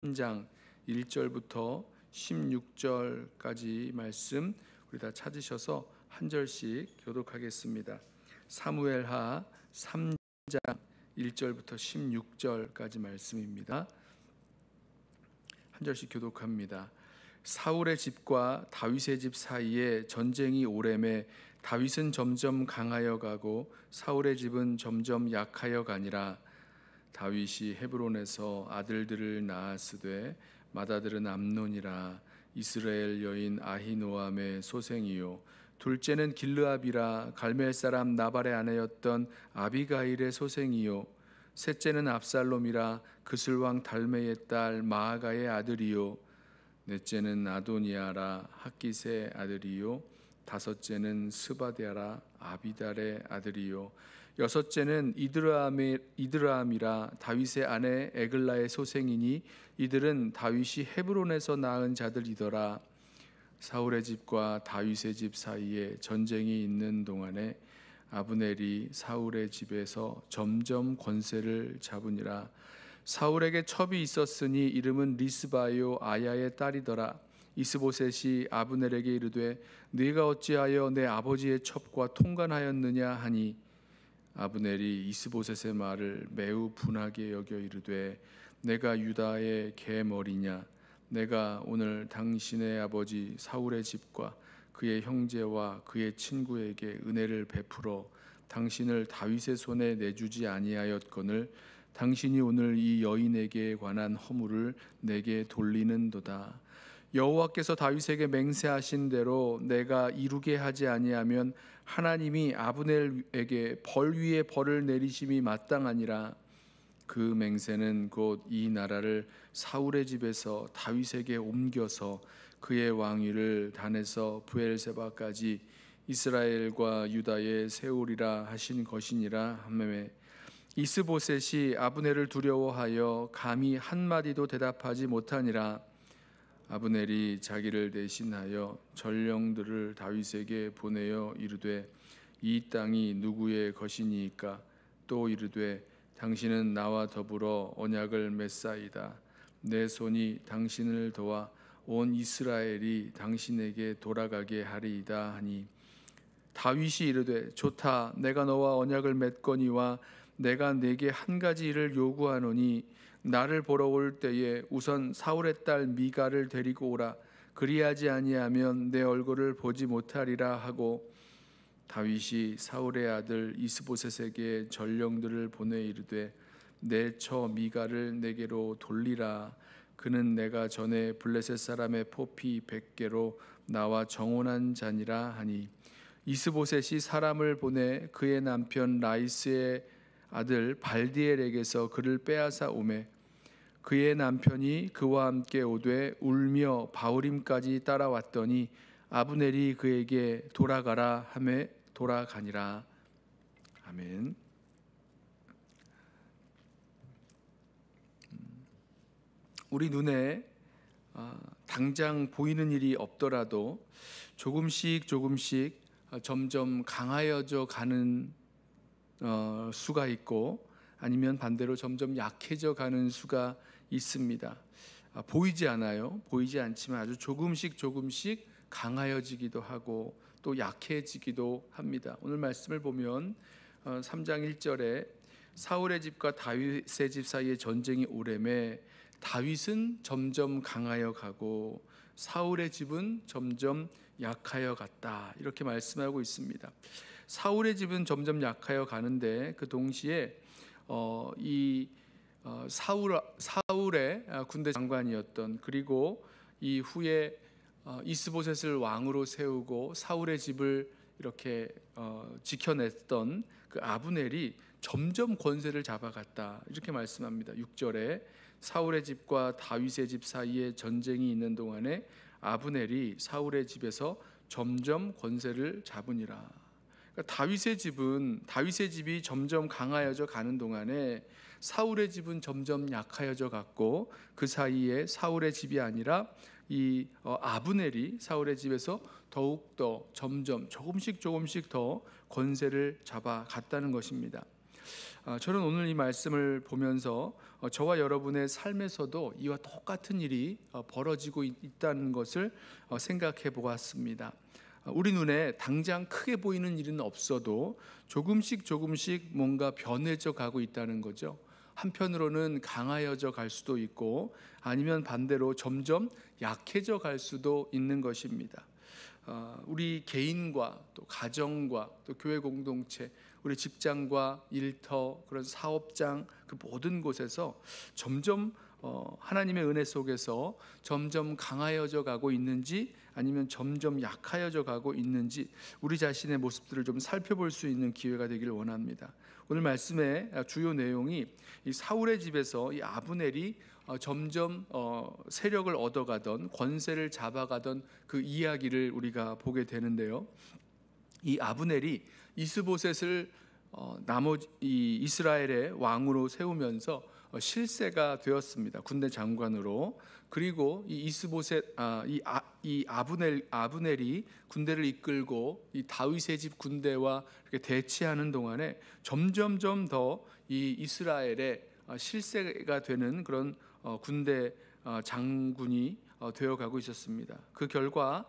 3장 1절부터 16절까지 말씀 우리 다 찾으셔서 한 절씩 교독하겠습니다. 사무엘하 3장 1절부터 16절까지 말씀입니다. 한 절씩 교독합니다. 사울의 집과 다윗의 집 사이에 전쟁이 오래매 다윗은 점점 강하여 가고 사울의 집은 점점 약하여 가니라. 다윗이 헤브론에서 아들들을 낳았으되 맏아들은 암논이라 이스라엘 여인 아히노암의 소생이요 둘째는 길르압이라 갈멜 사람 나발의 아내였던 아비가일의 소생이요 셋째는 압살롬이라 그슬 왕 달메의 딸 마아가의 아들이요 넷째는 아도니아라 학깃의 아들이요 다섯째는 스바디아라 아비달의 아들이요 여섯째는 이드라함이라 다윗의 아내 에글라의 소생이니 이들은 다윗이 헤브론에서 낳은 자들이더라. 사울의 집과 다윗의 집 사이에 전쟁이 있는 동안에 아브넬이 사울의 집에서 점점 권세를 잡으니라. 사울에게 첩이 있었으니 이름은 리스바요 아야의 딸이더라. 이스보셋이 아브넬에게 이르되 네가 어찌하여 내 아버지의 첩과 통관하였느냐 하니 아브넬이 이스보셋의 말을 매우 분하게 여겨 이르되 내가 유다의 계머리냐 내가 오늘 당신의 아버지 사울의 집과 그의 형제와 그의 친구에게 은혜를 베풀어 당신을 다윗의 손에 내주지 아니하였거늘 당신이 오늘 이 여인에게 관한 허물을 내게 돌리는도다. 여호와께서 다윗에게 맹세하신 대로 내가 이루게 하지 아니하면 하나님이 아브넬에게 벌 위에 벌을 내리심이 마땅하니라. 그 맹세는 곧 이 나라를 사울의 집에서 다윗에게 옮겨서 그의 왕위를 단에서 브엘세바까지 이스라엘과 유다에 세우리라 하신 것이니라 하매매 이스보셋이 아브넬을 두려워하여 감히 한마디도 대답하지 못하니라. 아브넬이 자기를 대신하여 전령들을 다윗에게 보내어 이르되 이 땅이 누구의 것이니까 또 이르되 당신은 나와 더불어 언약을 맺사이다. 내 손이 당신을 도와 온 이스라엘이 당신에게 돌아가게 하리이다 하니 다윗이 이르되 좋다. 내가 너와 언약을 맺거니와 내가 네게 한 가지 일을 요구하노니 나를 보러 올 때에 우선 사울의 딸 미가를 데리고 오라. 그리하지 아니하면 내 얼굴을 보지 못하리라 하고 다윗이 사울의 아들 이스보셋에게 전령들을 보내 이르되 내 처 미가를 내게로 돌리라. 그는 내가 전에 블레셋 사람의 포피 100개로 나와 정혼한 자니라 하니 이스보셋이 사람을 보내 그의 남편 라이스의 아들 발디엘에게서 그를 빼앗아 오매 그의 남편이 그와 함께 오되 울며 바후림까지 따라왔더니 아브넬이 그에게 돌아가라 하매 돌아가니라. 아멘. 우리 눈에 당장 보이는 일이 없더라도 조금씩 점점 강하여져 가는 수가 있고 아니면 반대로 점점 약해져 가는 수가 있습니다. 보이지 않아요. 보이지 않지만 아주 조금씩 강하여지기도 하고 또 약해지기도 합니다. 오늘 말씀을 보면 3장 1절에 사울의 집과 다윗의 집 사이에 전쟁이 오래매 다윗은 점점 강하여 가고 사울의 집은 점점 약하여 갔다. 이렇게 말씀하고 있습니다. 사울의 집은 점점 약하여 가는데 그 동시에 사울의 군대 장관이었던 그리고 이후에 이스보셋을 왕으로 세우고 사울의 집을 이렇게 지켜냈던 그 아브넬이 점점 권세를 잡아갔다. 이렇게 말씀합니다. 6절에 사울의 집과 다윗의 집 사이에 전쟁이 있는 동안에 아브넬이 사울의 집에서 점점 권세를 잡으니라. 그러니까 다윗의 집이 점점 강하여져 가는 동안에 사울의 집은 점점 약하여져 갔고 그 사이에 사울의 집이 아니라 이 아브넬이 사울의 집에서 더욱더 점점 조금씩 더 권세를 잡아 갔다는 것입니다. 저는 오늘 이 말씀을 보면서 저와 여러분의 삶에서도 이와 똑같은 일이 벌어지고 있다는 것을 생각해 보았습니다. 우리 눈에 당장 크게 보이는 일은 없어도 조금씩 뭔가 변해져 가고 있다는 거죠. 한편으로는 강하여져 갈 수도 있고 아니면 반대로 점점 약해져 갈 수도 있는 것입니다. 우리 개인과 또 가정과 또 교회 공동체, 우리 직장과 일터, 그런 사업장, 그 모든 곳에서 점점 하나님의 은혜 속에서 점점 강하여져 가고 있는지 아니면 점점 약하여져 가고 있는지 우리 자신의 모습들을 좀 살펴볼 수 있는 기회가 되기를 원합니다. 오늘 말씀의 주요 내용이 이 사울의 집에서 이 아브넬이 점점 세력을 얻어가던, 권세를 잡아가던 그 이야기를 우리가 보게 되는데요. 이 아브넬이 이스보셋을 나머지 이 이스라엘의 왕으로 세우면서 실세가 되었습니다. 군대 장관으로. 그리고 이 이스보셋 이 아브넬이 군대를 이끌고 이 다윗의 집 군대와 이렇게 대치하는 동안에 점점점 더 이 이스라엘의 실세가 되는 그런 군대 장군이 되어가고 있었습니다. 그 결과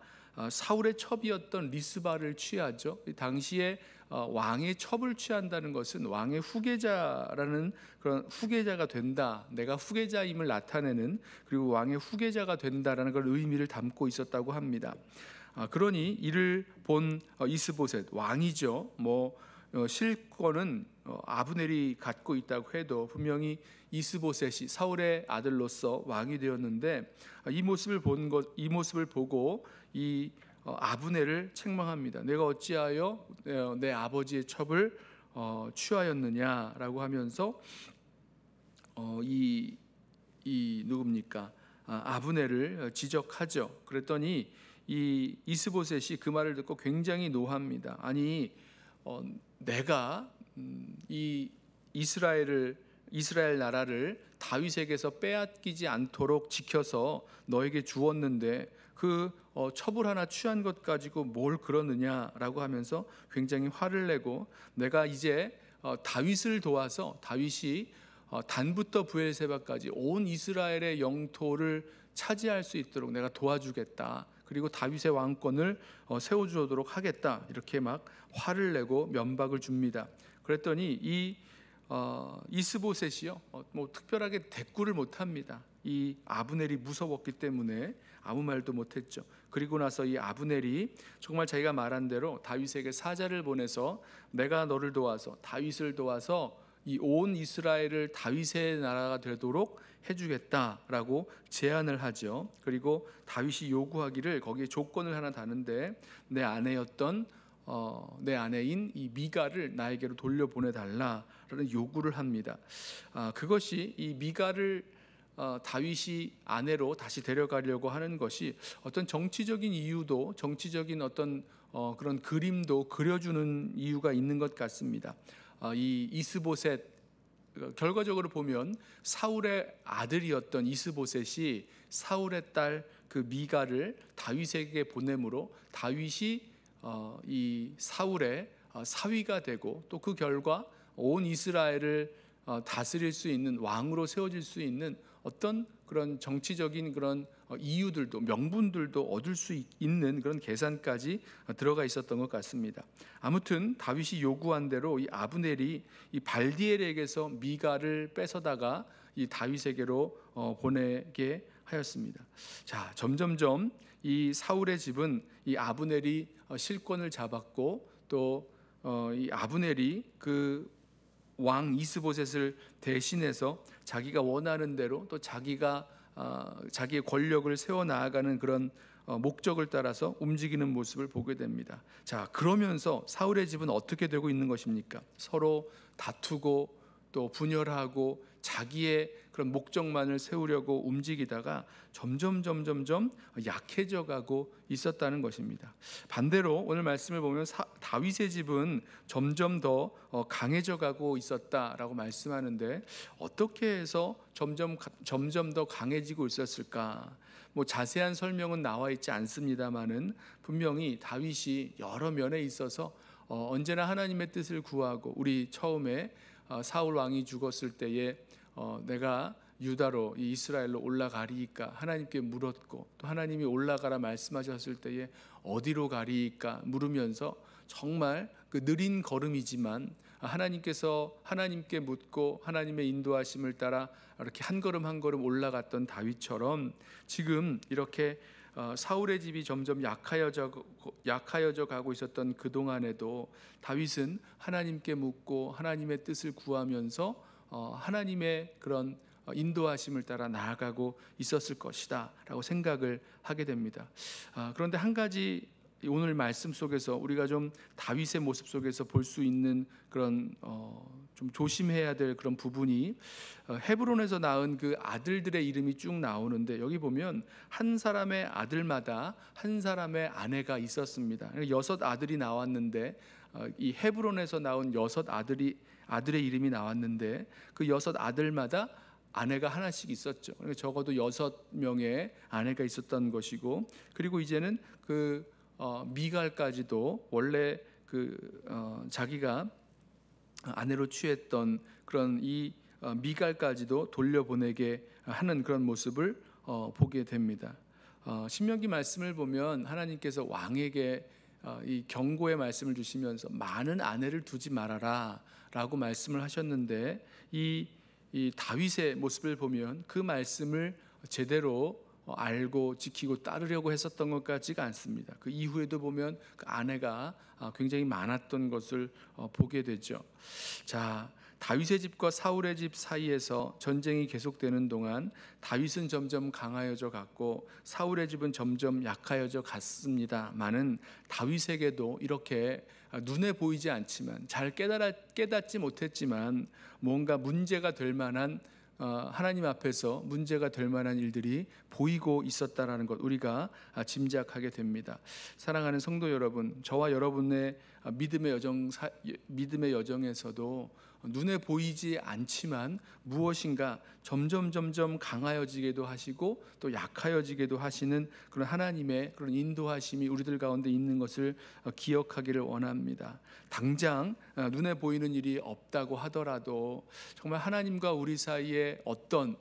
사울의 첩이었던 리스바를 취하죠. 당시에 왕의 첩을 취한다는 것은 왕의 후계자라는 그런 후계자가 된다, 내가 후계자임을 나타내는, 그리고 왕의 후계자가 된다라는 그런 의미를 담고 있었다고 합니다. 그러니 이를 본 이스보셋, 왕이죠. 실권은 아브넬이 갖고 있다고 해도 분명히 이스보셋이 사울의 아들로서 왕이 되었는데 이 모습을 보고 이 아브넬을 책망합니다. 내가 어찌하여 내 아버지의 첩을 취하였느냐라고 하면서 이 누굽니까? 아브넬을 지적하죠. 그랬더니 이 이스보셋이 그 말을 듣고 굉장히 노합니다. 아니 내가 이 이스라엘 나라를 다윗에게서 빼앗기지 않도록 지켜서 너에게 주었는데 그 첩을 하나 취한 것 가지고 뭘 그러느냐라고 하면서 굉장히 화를 내고, 내가 이제 다윗을 도와서 다윗이 단부터 브엘세바까지 온 이스라엘의 영토를 차지할 수 있도록 내가 도와주겠다, 그리고 다윗의 왕권을 세워주도록 하겠다, 이렇게 막 화를 내고 면박을 줍니다. 그랬더니 이 이스보셋이요, 특별하게 대꾸를 못합니다. 이 아브넬이 무서웠기 때문에 아무 말도 못했죠. 그리고 나서 이 아브넬이 정말 자기가 말한 대로 다윗에게 사자를 보내서 내가 너를 도와서 다윗을 도와서 이 온 이스라엘을 다윗의 나라가 되도록 해주겠다라고 제안을 하죠. 그리고 다윗이 요구하기를 거기에 조건을 하나 다는데 내 아내인 이 미갈을 나에게로 돌려보내달라라는 요구를 합니다. 그것이 이 미갈을 다윗이 아내로 다시 데려가려고 하는 것이 어떤 정치적인 이유도, 정치적인 어떤 그런 그림도 그려주는 이유가 있는 것 같습니다. 이 이스보셋, 결과적으로 보면 사울의 아들이었던 이스보셋이 사울의 딸 그 미갈을 다윗에게 보내므로 다윗이 이 사울의 사위가 되고, 또 그 결과 온 이스라엘을 다스릴 수 있는 왕으로 세워질 수 있는 어떤 그런 정치적인 그런 이유들도, 명분들도 얻을 수 있는 그런 계산까지 들어가 있었던 것 같습니다. 아무튼 다윗이 요구한 대로 이 아브넬이 이 발디엘에게서 미갈을 뺏어다가 이 다윗에게로 보내게 하였습니다. 자, 점점점 이 사울의 집은 이 아브넬이 실권을 잡았고, 또 이 아브넬이 그 왕 이스보셋을 대신해서 자기가 원하는 대로 또 자기가 자기의 권력을 세워 나아가는 그런 목적을 따라서 움직이는 모습을 보게 됩니다. 자, 그러면서 사울의 집은 어떻게 되고 있는 것입니까? 서로 다투고 또 분열하고 자기의 그런 목적만을 세우려고 움직이다가 점점 약해져 가고 있었다는 것입니다. 반대로 오늘 말씀을 보면 다윗의 집은 점점 더 강해져 가고 있었다라고 말씀하는데, 어떻게 해서 점점 더 강해지고 있었을까? 자세한 설명은 나와 있지 않습니다만은 분명히 다윗이 여러 면에 있어서 언제나 하나님의 뜻을 구하고, 우리 처음에 사울 왕이 죽었을 때에 내가 유다로 이 이스라엘로 올라가리이까 하나님께 물었고, 또 하나님이 올라가라 말씀하셨을 때에 어디로 가리이까 물으면서 정말 그 느린 걸음이지만 하나님께서 하나님께 묻고 하나님의 인도하심을 따라 이렇게 한 걸음 한 걸음 올라갔던 다윗처럼 지금 이렇게 사울의 집이 점점 약하여져 가고 있었던 그 동안에도 다윗은 하나님께 묻고 하나님의 뜻을 구하면서 하나님의 그런 인도하심을 따라 나아가고 있었을 것이다 라고 생각을 하게 됩니다. 그런데 한 가지 오늘 말씀 속에서 우리가 좀 다윗의 모습 속에서 볼 수 있는 그런 좀 조심해야 될 그런 부분이, 헤브론에서 낳은 그 아들들의 이름이 쭉 나오는데 여기 보면 한 사람의 아들마다 한 사람의 아내가 있었습니다. 6 아들이 나왔는데 이 헤브론에서 나온 6 아들의 이름이 나왔는데 그 6 아들마다 아내가 하나씩 있었죠. 적어도 6명의 아내가 있었던 것이고, 그리고 이제는 그 미갈까지도 원래 자기가 아내로 취했던 그런 이 미갈까지도 돌려보내게 하는 그런 모습을 보게 됩니다. 신명기 말씀을 보면 하나님께서 왕에게 이 경고의 말씀을 주시면서 많은 아내를 두지 말아라 라고 말씀을 하셨는데, 이 다윗의 모습을 보면 그 말씀을 제대로 알고 지키고 따르려고 했었던 것 같지가 않습니다. 그 이후에도 보면 그 아내가 굉장히 많았던 것을 보게 되죠. 자, 다윗의 집과 사울의 집 사이에서 전쟁이 계속되는 동안 다윗은 점점 강하여져 갔고 사울의 집은 점점 약하여져 갔습니다만은 다윗에게도 이렇게 눈에 보이지 않지만 잘 깨닫지 못했지만 뭔가 문제가 될 만한 하나님 앞에서 문제가 될 만한 일들이 보이고 있었다라는 것 우리가 짐작하게 됩니다. 사랑하는 성도 여러분, 저와 여러분의 믿음의 여정에서도 눈에 보이지 않지만 무엇인가 점점 강하여지기도 하시고 또 약하여지기도 하시는 그런 하나님의 그런 인도하심이 우리들 가운데 있는 것을 기억하기를 원합니다. 당장 눈에 보이는 일이 없다고 하더라도 정말 하나님과 우리 사이에 어떤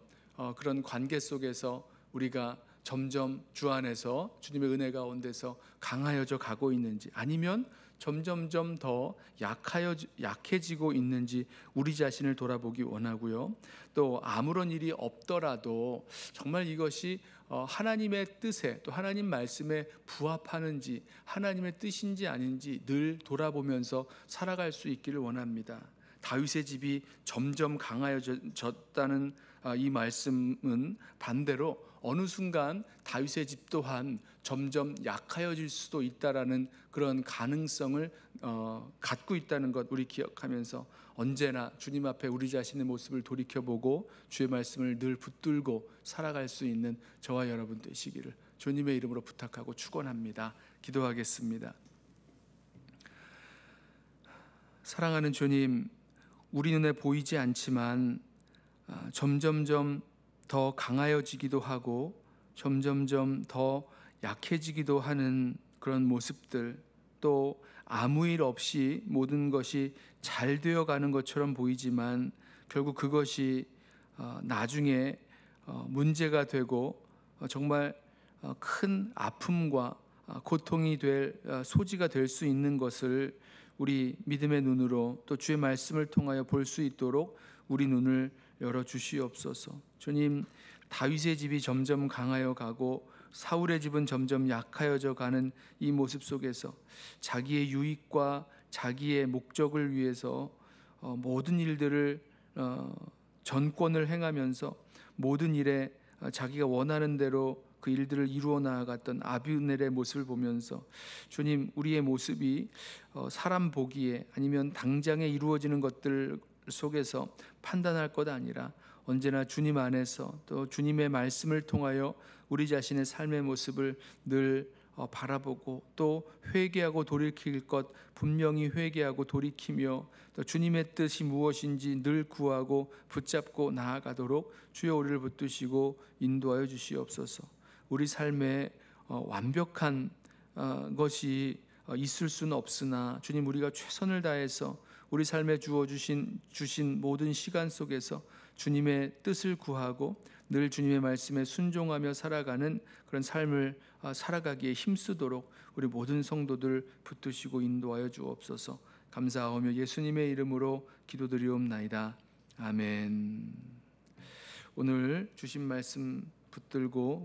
그런 관계 속에서 우리가 점점 주 안에서 주님의 은혜 가운데서 강하여져 가고 있는지, 아니면 점점점 더 약해지고 있는지 우리 자신을 돌아보기 원하고요. 또 아무런 일이 없더라도 정말 이것이 하나님의 뜻에 또 하나님 말씀에 부합하는지 하나님의 뜻인지 아닌지 늘 돌아보면서 살아갈 수 있기를 원합니다. 다윗의 집이 점점 강하여졌다는 이 말씀은 반대로 어느 순간 다윗의 집 또한 점점 약하여질 수도 있다라는 그런 가능성을 갖고 있다는 것 우리 기억하면서 언제나 주님 앞에 우리 자신의 모습을 돌이켜보고 주의 말씀을 늘 붙들고 살아갈 수 있는 저와 여러분 되시기를 주님의 이름으로 부탁하고 축원합니다. 기도하겠습니다. 사랑하는 주님, 우리 눈에 보이지 않지만 점점점 더 강하여지기도 하고 점점점 더 약해지기도 하는 그런 모습들, 또 아무 일 없이 모든 것이 잘 되어가는 것처럼 보이지만 결국 그것이 나중에 문제가 되고 정말 큰 아픔과 고통이 될 소지가 될 수 있는 것을 우리 믿음의 눈으로 또 주의 말씀을 통하여 볼 수 있도록 우리 눈을 열어 주시옵소서. 주님, 다윗의 집이 점점 강하여 가고 사울의 집은 점점 약하여져 가는 이 모습 속에서 자기의 유익과 자기의 목적을 위해서 모든 일들을 전권을 행하면서 모든 일에 자기가 원하는 대로 그 일들을 이루어 나아갔던 아브넬의 모습을 보면서 주님, 우리의 모습이 사람 보기에 아니면 당장에 이루어지는 것들 속에서 판단할 것 아니라 언제나 주님 안에서 또 주님의 말씀을 통하여 우리 자신의 삶의 모습을 늘 바라보고 또 회개하고 돌이킬 것 분명히 회개하고 돌이키며 또 주님의 뜻이 무엇인지 늘 구하고 붙잡고 나아가도록 주여 우리를 붙드시고 인도하여 주시옵소서. 우리 삶에 완벽한 것이 있을 수는 없으나 주님, 우리가 최선을 다해서 우리 삶에 주신 모든 시간 속에서 주님의 뜻을 구하고 늘 주님의 말씀에 순종하며 살아가는 그런 삶을 살아가기에 힘쓰도록 우리 모든 성도들 붙드시고 인도하여 주옵소서. 감사하며 예수님의 이름으로 기도드리옵나이다. 아멘. 오늘 주신 말씀 붙들고